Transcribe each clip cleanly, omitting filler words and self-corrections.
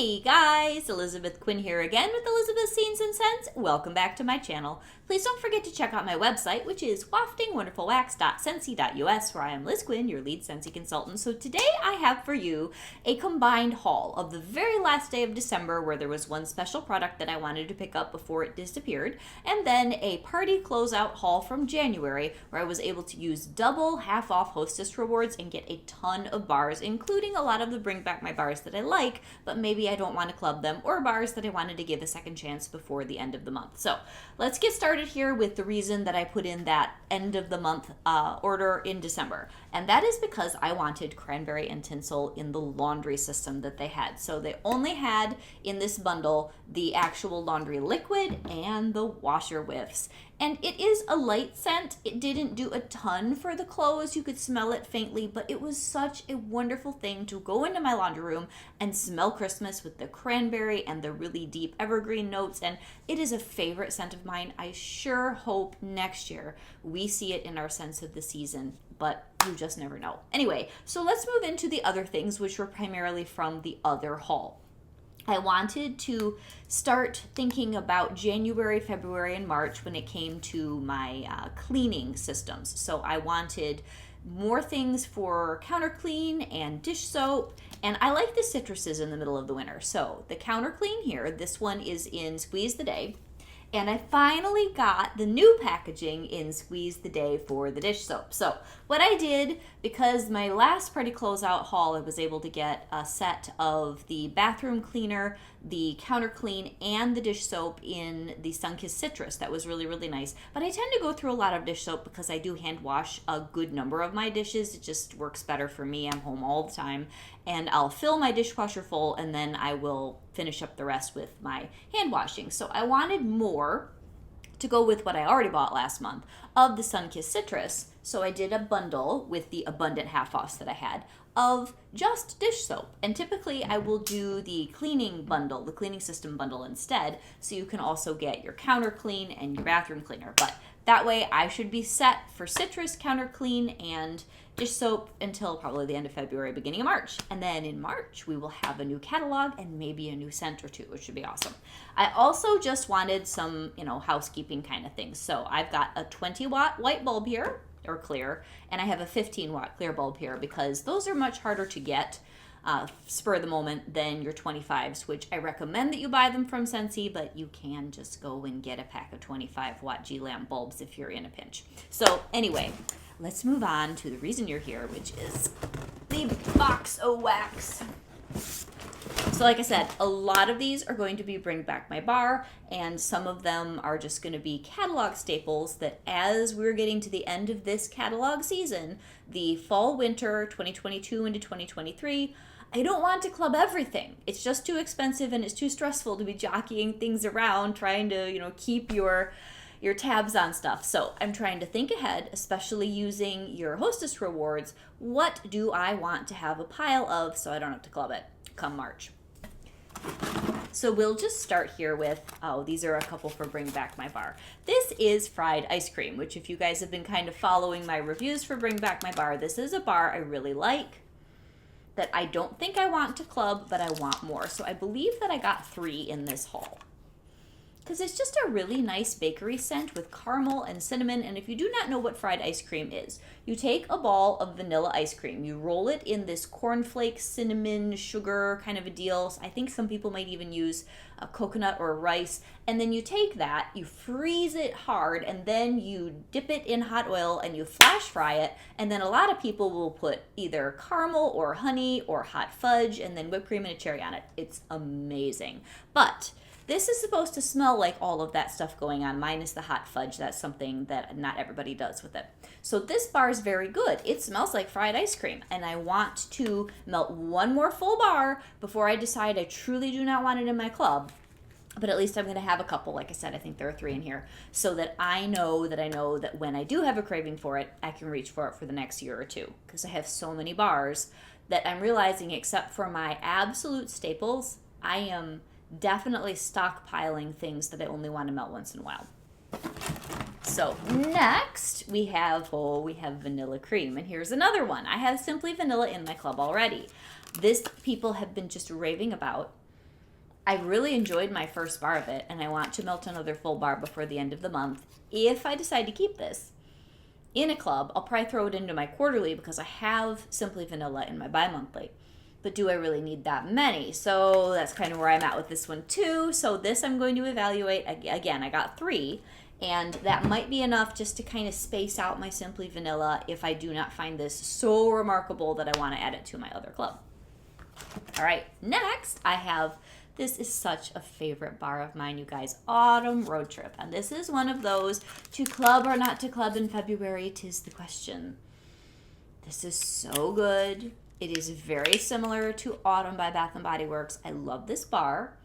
Hey guys, Elizabeth Quinn here again with Elizabeth's Scenes and Scents. Welcome back to my channel. Please don't forget to check out my website, which is waftingwonderfulwax.scentsy.us, where I am Liz Quinn, your lead Scentsy consultant. So today I have for you a combined haul of the very last day of December, where there was one special product that I wanted to pick up before it disappeared, and then a party closeout haul from January, where I was able to use double half-off hostess rewards and get a ton of bars, including a lot of the Bring Back My bars that I like, but maybe I don't want to club them, or bars that I wanted to give a second chance before the end of the month. So let's get started here with the reason that I put in that end of the month order in December. And that is because I wanted Cranberry and Tinsel in the laundry system that they had. So they only had in this bundle the actual laundry liquid and the washer whiffs. And it is a light scent. It didn't do a ton for the clothes. You could smell it faintly, but it was such a wonderful thing to go into my laundry room and smell Christmas with the cranberry and the really deep evergreen notes. And it is a favorite scent of mine. I sure hope next year we see it in our scents of the season, but you just never know. Anyway, so let's move into the other things, which were primarily from the other haul. I wanted to start thinking about January, February, and March when it came to my cleaning systems. So I wanted more things for counter clean and dish soap, and I like the citruses in the middle of the winter. So the counter clean here, this one is in Squeeze the Day. And I finally got the new packaging in Squeeze the Day for the dish soap. So what I did, because my last party closeout haul, I was able to get a set of the bathroom cleaner, the counter clean, and the dish soap in the Sunkissed Citrus. That was really, really nice. But I tend to go through a lot of dish soap because I do hand wash a good number of my dishes. It just works better for me. I'm home all the time. And I'll fill my dishwasher full, and then I will finish up the rest with my hand washing. So I wanted more to go with what I already bought last month of the Sunkissed Citrus. So I did a bundle with the abundant half-offs that I had of just dish soap. And typically I will do the cleaning bundle, the cleaning system bundle instead, so you can also get your counter clean and your bathroom cleaner. But that way I should be set for citrus, counter clean, and dish soap until probably the end of February, beginning of March. And then in March, we will have a new catalog and maybe a new scent or two, which should be awesome. I also just wanted some, housekeeping kind of things. So I've got a 20-watt white bulb here, or clear, and I have a 15-watt clear bulb here because those are much harder to get spur of the moment than your 25s, which I recommend that you buy them from Scentsy, but you can just go and get a pack of 25-watt G-lamp bulbs if you're in a pinch. So anyway, let's move on to the reason you're here, which is the box of wax. So like I said, a lot of these are going to be Bring Back My bar, and some of them are just going to be catalog staples that as we're getting to the end of this catalog season, the fall-winter 2022 into 2023, I don't want to club everything. It's just too expensive and it's too stressful to be jockeying things around, trying to, keep your tabs on stuff. So I'm trying to think ahead, especially using your hostess rewards. What do I want to have a pile of so I don't have to club it come March? So we'll just start here with, these are a couple for Bring Back My bar. This is fried ice cream, which if you guys have been kind of following my reviews for Bring Back My bar, this is a bar I really like that I don't think I want to club, but I want more. So I believe that I got 3 in this haul, because it's just a really nice bakery scent with caramel and cinnamon. And if you do not know what fried ice cream is, you take a ball of vanilla ice cream, you roll it in this cornflake, cinnamon, sugar kind of a deal. I think some people might even use a coconut or rice. And then you take that, you freeze it hard, and then you dip it in hot oil and you flash fry it. And then a lot of people will put either caramel or honey or hot fudge and then whipped cream and a cherry on it. It's amazing. But this is supposed to smell like all of that stuff going on, minus the hot fudge. That's something that not everybody does with it. So this bar is very good. It smells like fried ice cream, and I want to melt one more full bar before I decide I truly do not want it in my club. But at least I'm going to have a couple. Like I said, I think there are 3 in here, so that I know that when I do have a craving for it, I can reach for it for the next year or two, because I have so many bars that I'm realizing, except for my absolute staples, I am definitely stockpiling things that I only want to melt once in a while. So next we have vanilla cream, and here's another one. I have Simply Vanilla in my club already. This people have been just raving about. I really enjoyed my first bar of it, and I want to melt another full bar before the end of the month. If I decide to keep this in a club, I'll probably throw it into my quarterly because I have Simply Vanilla in my bi-monthly. But do I really need that many? So that's kind of where I'm at with this one too. So this I'm going to evaluate. Again, I got 3, and that might be enough just to kind of space out my Simply Vanilla if I do not find this so remarkable that I want to add it to my other club. All right, next I have, this is such a favorite bar of mine, you guys, Autumn Road Trip. And this is one of those, to club or not to club in February, 'tis the question. This is so good. It is very similar to Autumn by Bath & Body Works. I love this bar,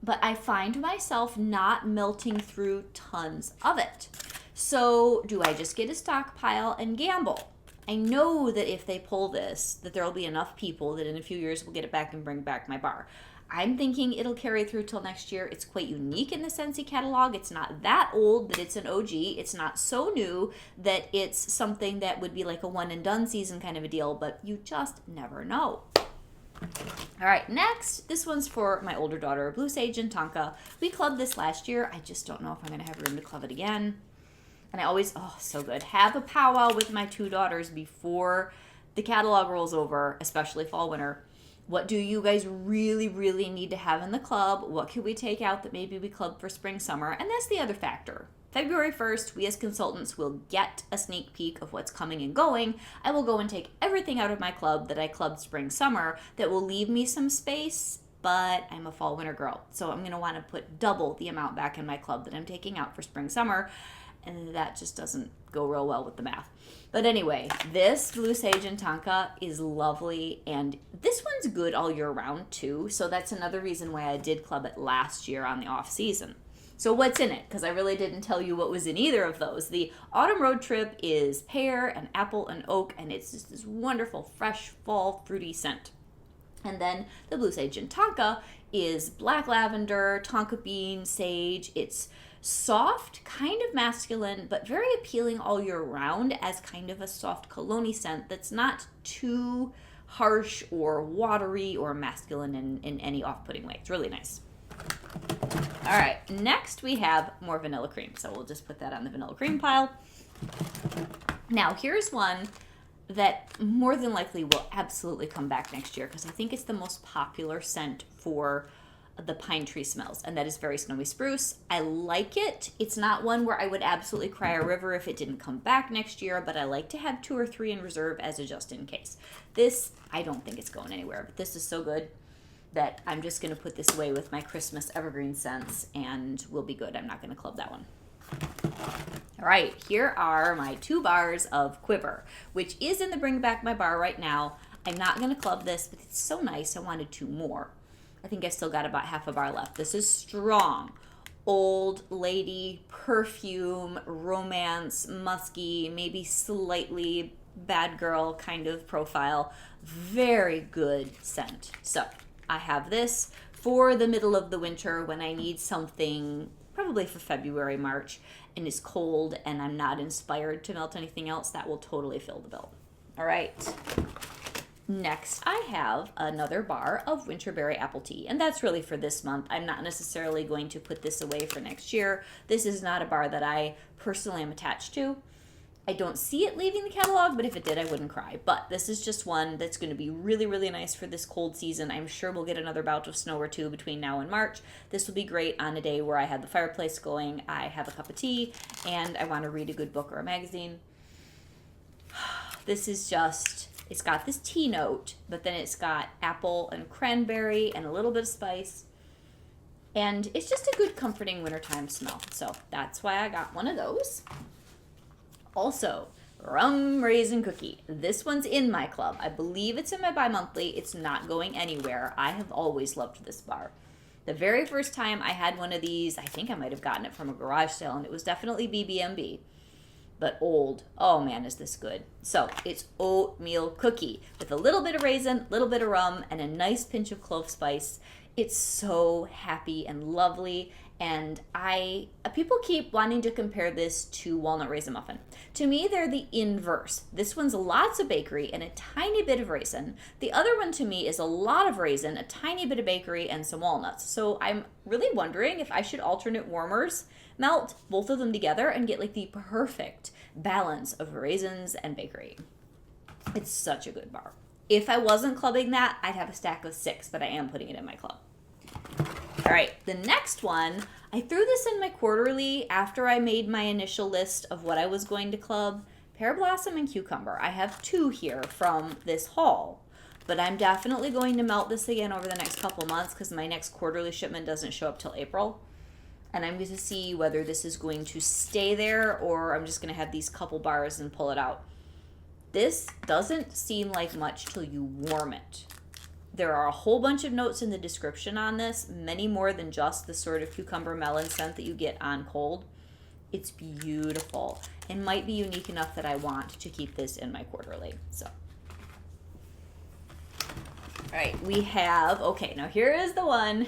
but I find myself not melting through tons of it. So do I just get a stockpile and gamble? I know that if they pull this, that there will be enough people that in a few years we'll get it back and bring back my bar. I'm thinking it'll carry through till next year. It's quite unique in the Scentsy catalog. It's not that old that it's an OG. It's not so new that it's something that would be like a one and done season kind of a deal, but you just never know. All right, next, this one's for my older daughter, Blue Sage and Tonka. We clubbed this last year. I just don't know if I'm going to have room to club it again. And I always, oh, so good, have a powwow with my 2 daughters before the catalog rolls over, especially fall, winter. What do you guys really, really need to have in the club? What can we take out that maybe we club for spring, summer? And that's the other factor. February 1st, we as consultants will get a sneak peek of what's coming and going. I will go and take everything out of my club that I clubbed spring, summer that will leave me some space, but I'm a fall, winter girl. So I'm going to want to put double the amount back in my club that I'm taking out for spring, summer. And that just doesn't go real well with the math. But anyway, this Blue Sage and Tonka is lovely, and this one's good all year round too, so that's another reason why I did club it last year on the off season. So what's in it? Because I really didn't tell you what was in either of those. The Autumn Road Trip is pear and apple and oak, and it's just this wonderful, fresh, fall, fruity scent. And then the Blue Sage and Tonka is black lavender, tonka bean, sage. It's soft, kind of masculine, but very appealing all year round as kind of a soft cologne scent that's not too harsh or watery or masculine in any off-putting way. It's really nice. All right, next we have more vanilla cream. So we'll just put that on the vanilla cream pile. Now here's one that more than likely will absolutely come back next year because I think it's the most popular scent for the pine tree smells, and that is very snowy spruce. I like it. It's not one where I would absolutely cry a river if it didn't come back next year, but I like to have 2 or 3 in reserve as a just in case. This, I don't think it's going anywhere, but this is so good that I'm just going to put this away with my Christmas evergreen scents and we'll be good. I'm not going to club that one. All right, here are my 2 bars of Quiver, which is in the Bring Back My Bar right now. I'm not going to club this, but it's so nice. I wanted 2 more. I think I still got about half a bar left. This is strong, old lady, perfume, romance, musky, maybe slightly bad girl kind of profile. Very good scent. So I have this for the middle of the winter when I need something, probably for February, March, and it's cold and I'm not inspired to melt anything else. That will totally fill the bill. All right. Next, I have another bar of Winterberry Apple Tea, and that's really for this month. I'm not necessarily going to put this away for next year. This is not a bar that I personally am attached to. I don't see it leaving the catalog, but if it did, I wouldn't cry. But this is just one that's going to be really, really nice for this cold season. I'm sure we'll get another bout of snow or 2 between now and March. This will be great on a day where I have the fireplace going, I have a cup of tea, and I want to read a good book or a magazine. This is just... It's got this tea note, but then it's got apple and cranberry and a little bit of spice. And it's just a good comforting wintertime smell. So that's why I got one of those. Also, rum raisin cookie. This one's in my club. I believe it's in my bi-monthly. It's not going anywhere. I have always loved this bar. The very first time I had one of these, I think I might have gotten it from a garage sale, and it was definitely BBMB. But old. Oh man, is this good. So it's oatmeal cookie with a little bit of raisin, little bit of rum, and a nice pinch of clove spice. It's so happy and lovely. And people keep wanting to compare this to walnut raisin muffin. To me, they're the inverse. This one's lots of bakery and a tiny bit of raisin. The other one to me is a lot of raisin, a tiny bit of bakery, and some walnuts. So I'm really wondering if I should alternate warmers, melt both of them together, and get like the perfect balance of raisins and bakery. It's such a good bar. If I wasn't clubbing that, I'd have a stack of 6, but I am putting it in my club. All right, the next one, I threw this in my quarterly after I made my initial list of what I was going to club. Pear Blossom and Cucumber. I have 2 here from this haul, but I'm definitely going to melt this again over the next couple months because my next quarterly shipment doesn't show up till April. And I'm going to see whether this is going to stay there or I'm just going to have these couple bars and pull it out. This doesn't seem like much till you warm it. There are a whole bunch of notes in the description on this, many more than just the sort of cucumber melon scent that you get on cold. It's beautiful and might be unique enough that I want to keep this in my quarterly. So, all right, we have, okay, now here is the one.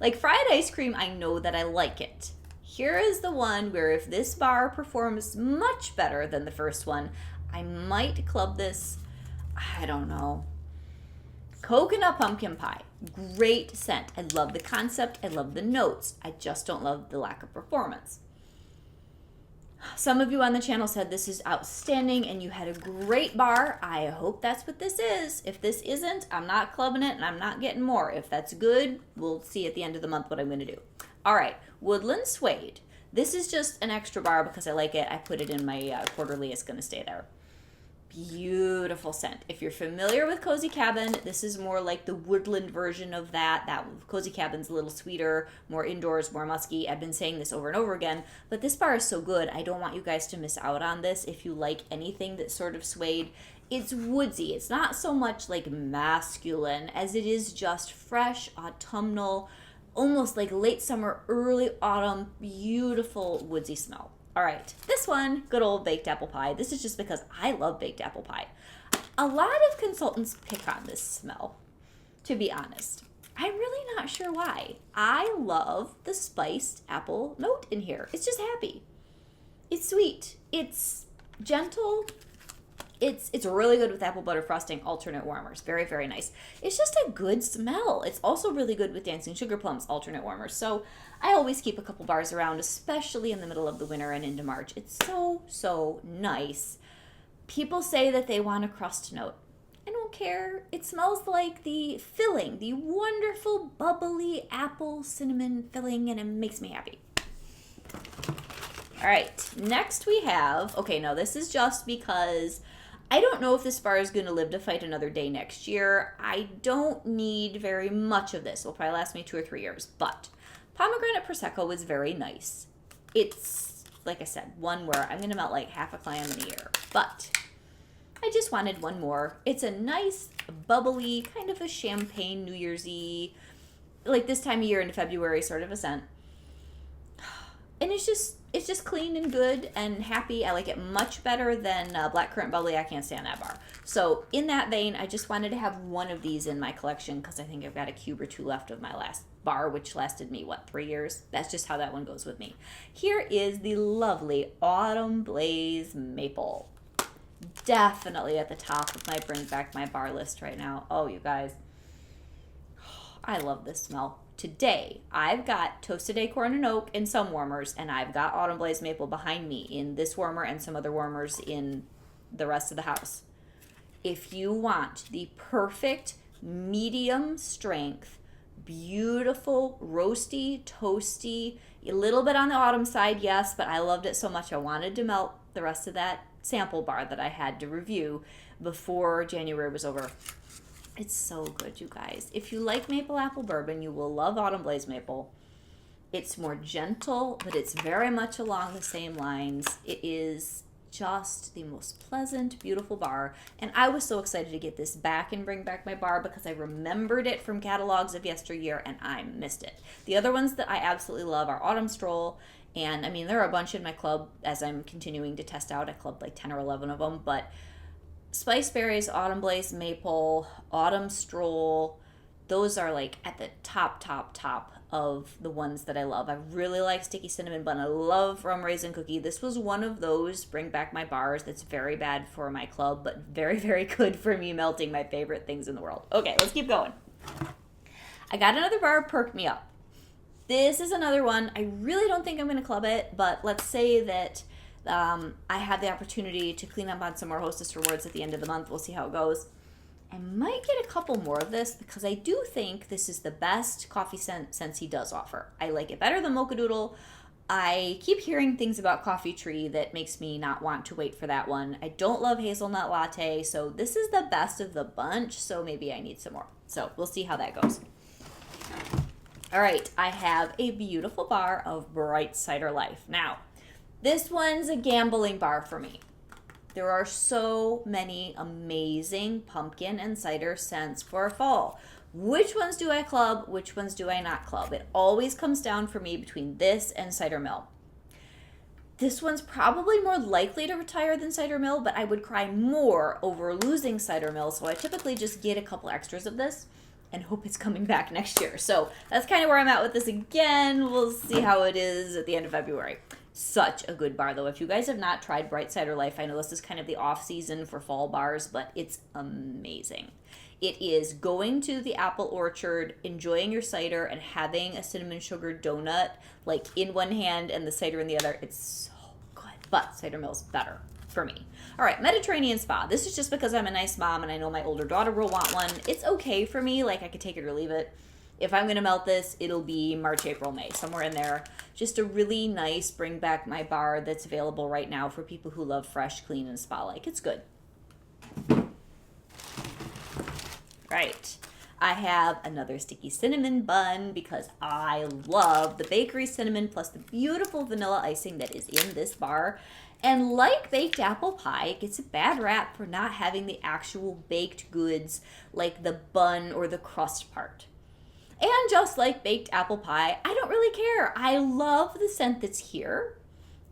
Like fried ice cream, I know that I like it. Here is the one where if this bar performs much better than the first one, I might club this, I don't know. Coconut pumpkin pie, great scent. I love the concept, I love the notes. I just don't love the lack of performance. Some of you on the channel said this is outstanding and you had a great bar. I hope that's what this is. If this isn't, I'm not clubbing it and I'm not getting more. If that's good, we'll see at the end of the month what I'm going to do. All right, Woodland Suede. This is just an extra bar because I like it. I put it in my quarterly. It's going to stay there. Beautiful scent. If you're familiar with Cozy Cabin, this is more like the woodland version of that. That Cozy Cabin's a little sweeter, more indoors, more musky. I've been saying this over and over again, but this bar is so good. I don't want you guys to miss out on this if you like anything that's sort of suede. It's woodsy. It's not so much like masculine as it is just fresh, autumnal, almost like late summer, early autumn, beautiful woodsy smell. All right, this one, good old baked apple pie. This is just because I love baked apple pie. A lot of consultants pick on this smell, to be honest. I'm really not sure why. I love the spiced apple note in here. It's just happy. It's sweet. It's gentle. It's really good with apple butter frosting, alternate warmers. Very, very nice. It's just a good smell. It's also really good with dancing sugar plums, alternate warmers. So I always keep a couple bars around, especially in the middle of the winter and into March. It's so, so nice. People say that they want a crust note. I don't care. It smells like the filling, the wonderful bubbly apple cinnamon filling, and it makes me happy. All right, next we have, okay, no, this is just because I don't know if this bar is going to live to fight another day next year. I don't need very much of this. It'll probably last me 2 or 3 years, but pomegranate Prosecco was very nice. It's, like I said, one where I'm going to melt like half a clam in a year, but I just wanted one more. It's a nice, bubbly, kind of a champagne New Year's-y, like this time of year in February sort of a scent. And it's just clean and good and happy. I like it much better than Blackcurrant Bubbly. I can't stand that bar. So in that vein, I just wanted to have one of these in my collection because I think I've got a cube or 2 left of my last bar, which lasted me, 3 years? That's just how that one goes with me. Here is the lovely Autumn Blaze Maple. Definitely at the top of my Bring Back My Bar list right now. Oh, you guys. I love this smell. Today, I've got Toasted Acorn and Oak in some warmers, and I've got Autumn Blaze Maple behind me in this warmer and some other warmers in the rest of the house. If you want the perfect medium strength, beautiful, roasty, toasty, a little bit on the autumn side, yes, but I loved it so much I wanted to melt the rest of that sample bar that I had to review before January was over. It's so good, you guys. If you like maple apple bourbon, you will love Autumn Blaze Maple. It's more gentle, but it's very much along the same lines. It is just the most pleasant, beautiful bar. And I was so excited to get this back and bring back my bar because I remembered it from catalogs of yesteryear and I missed it. The other ones that I absolutely love are Autumn Stroll. And I mean, there are a bunch in my club as I'm continuing to test out. I clubbed like 10 or 11 of them, but Spice Berries, Autumn Blaze Maple, Autumn Stroll, those are like at the top of the ones that I love. I really like Sticky Cinnamon Bun. I love Rum Raisin Cookie. This was one of those bring back my bars that's very bad for my club, but very, very good for me melting my favorite things in the world. Okay, let's keep going. I got another bar, Perk Me Up. This is another one. I really don't think I'm going to club it, but let's say that I have the opportunity to clean up on some more Hostess rewards at the end of the month. We'll see how it goes. I might get a couple more of this because I do think this is the best coffee scent Scentsy does offer. I like it better than Mocha Doodle. I keep hearing things about Coffee Tree that makes me not want to wait for that one. I don't love Hazelnut Latte, so this is the best of the bunch, so maybe I need some more. So we'll see how that goes. All right, I have a beautiful bar of Bright Cider Life. Now, this one's a gambling bar for me. There are so many amazing pumpkin and cider scents for fall. Which ones do I club? Which ones do I not club? It always comes down for me between this and Cider Mill. This one's probably more likely to retire than Cider Mill, but I would cry more over losing Cider Mill, so I typically just get a couple extras of this and hope it's coming back next year. So that's kind of where I'm at with this again. We'll see how it is at the end of February. Such a good bar, though. If you guys have not tried Bright Cider Life, I know this is kind of the off season for fall bars, but it's amazing. It is going to the apple orchard, enjoying your cider, and having a cinnamon sugar donut like in one hand and the cider in the other. It's so good, but Cider Mill's better for me. All right, Mediterranean Spa. This is just because I'm a nice mom and I know my older daughter will want one. It's okay for me. Like, I could take it or leave it. If I'm going to melt this, it'll be March, April, May, somewhere in there. Just a really nice bring back my bar that's available right now for people who love fresh, clean, and spa-like. It's good. Right. I have another Sticky Cinnamon Bun because I love the bakery cinnamon plus the beautiful vanilla icing that is in this bar. And like baked apple pie, it gets a bad rap for not having the actual baked goods like the bun or the crust part. And just like baked apple pie, I don't really care. I love the scent that's here.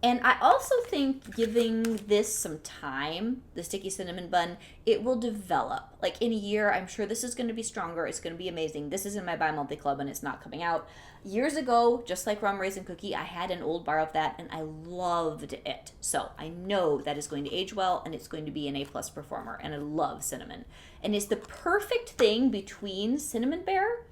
And I also think giving this some time, the Sticky Cinnamon Bun, it will develop. Like in a year, I'm sure this is going to be stronger. It's going to be amazing. This is in my bi-monthly club and it's not coming out. Years ago, just like Rum Raisin Cookie, I had an old bar of that and I loved it. So I know that is going to age well and it's going to be an A+ performer. And I love cinnamon. And it's the perfect thing between Cinnamon Bear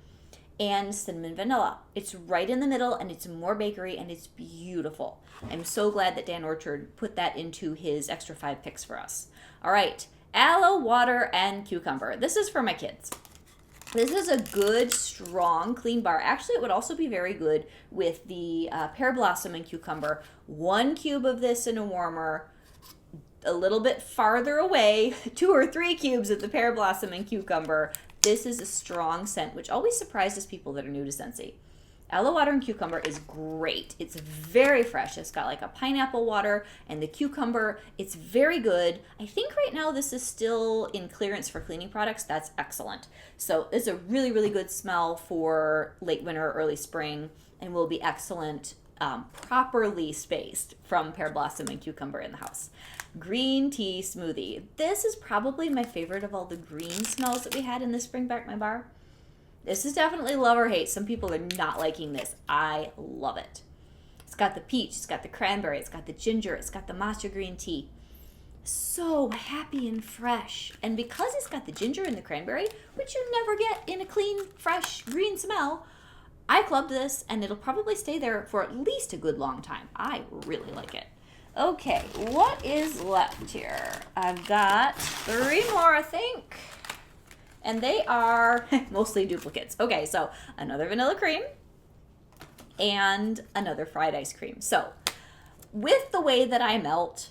and cinnamon vanilla. It's right in the middle and it's more bakery and it's beautiful. I'm so glad that Dan Orchard put that into his extra 5 picks for us. All right, aloe, water, and cucumber. This is for my kids. This is a good, strong, clean bar. Actually, it would also be very good with the pear blossom and cucumber. 1 cube of this in a warmer, a little bit farther away, 2 or 3 cubes of the pear blossom and cucumber. This is a strong scent, which always surprises people that are new to Scentsy. Aloe water and cucumber is great. It's very fresh. It's got like a pineapple water and the cucumber. It's very good. I think right now this is still in clearance for cleaning products. That's excellent. So it's a really, really good smell for late winter, early spring, and will be excellent, properly spaced from pear blossom and cucumber in the house. Green tea smoothie. This is probably my favorite of all the green smells that we had in this Bring Back My Bar. This is definitely love or hate. Some people are not liking this. I love it. It's got the peach, it's got the cranberry, it's got the ginger, it's got the matcha green tea. So happy and fresh. And because it's got the ginger and the cranberry, which you never get in a clean, fresh green smell, I clubbed this and it'll probably stay there for at least a good long time. I really like it. Okay, what is left here? I've got 3 more, I think. And they are mostly duplicates. Okay, so another vanilla cream and another fried ice cream. So with the way that I melt,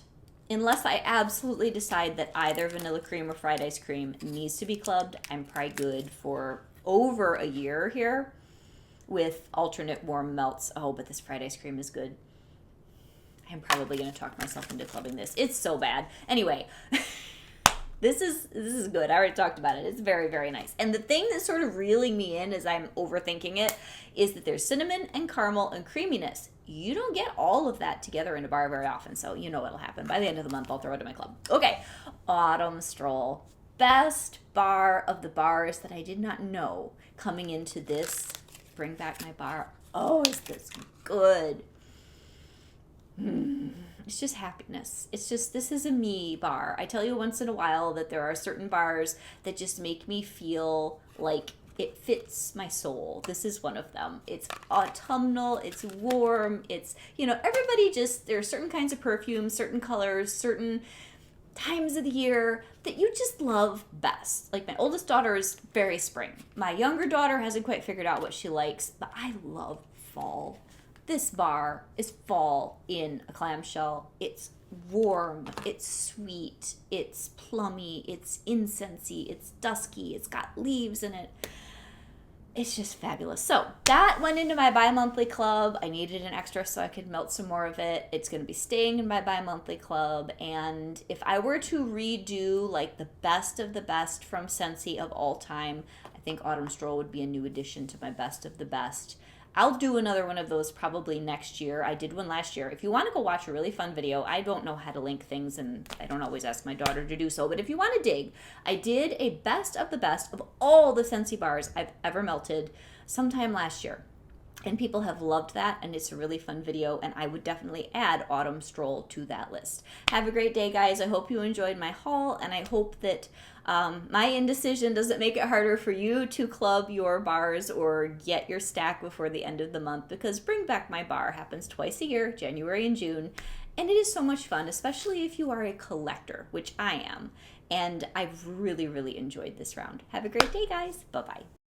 unless I absolutely decide that either vanilla cream or fried ice cream needs to be clubbed, I'm probably good for over a year here with alternate warm melts. Oh, but this fried ice cream is good. I'm probably going to talk myself into clubbing this. It's so bad. Anyway, this is good. I already talked about it. It's very, very nice. And the thing that's sort of reeling me in as I'm overthinking it is that there's cinnamon and caramel and creaminess. You don't get all of that together in a bar very often, so you know what'll happen. By the end of the month, I'll throw it in my club. Okay, Autumn Stroll. best bar of the bars that I did not know coming into this Bring Back My Bar. Oh, is this good? It's just happiness. It's just, this is a me bar. I tell you once in a while that there are certain bars that just make me feel like it fits my soul. This is one of them. It's autumnal, it's warm, it's, everybody just, there are certain kinds of perfumes, certain colors, certain times of the year that you just love best. Like my oldest daughter is very spring. My younger daughter hasn't quite figured out what she likes, but I love fall. This bar is fall in a clamshell. It's warm, it's sweet, it's plummy, it's incensey, it's dusky, it's got leaves in it. It's just fabulous. So that went into my bi-monthly club. I needed an extra so I could melt some more of it. It's going to be staying in my bi-monthly club. And if I were to redo like the best of the best from Scentsy of all time, I think Autumn Stroll would be a new addition to my best of the best. I'll do another one of those probably next year. I did one last year. If you want to go watch a really fun video, I don't know how to link things, and I don't always ask my daughter to do so, but if you want to dig, I did a best of the best of all the Scentsy bars I've ever melted sometime last year. And people have loved that, and it's a really fun video, and I would definitely add Autumn Stroll to that list. Have a great day, guys. I hope you enjoyed my haul, and I hope that my indecision doesn't make it harder for you to club your bars or get your stack before the end of the month, because Bring Back My Bar happens twice a year, January and June, and it is so much fun, especially if you are a collector, which I am, and I've really, really enjoyed this round. Have a great day, guys. Bye-bye.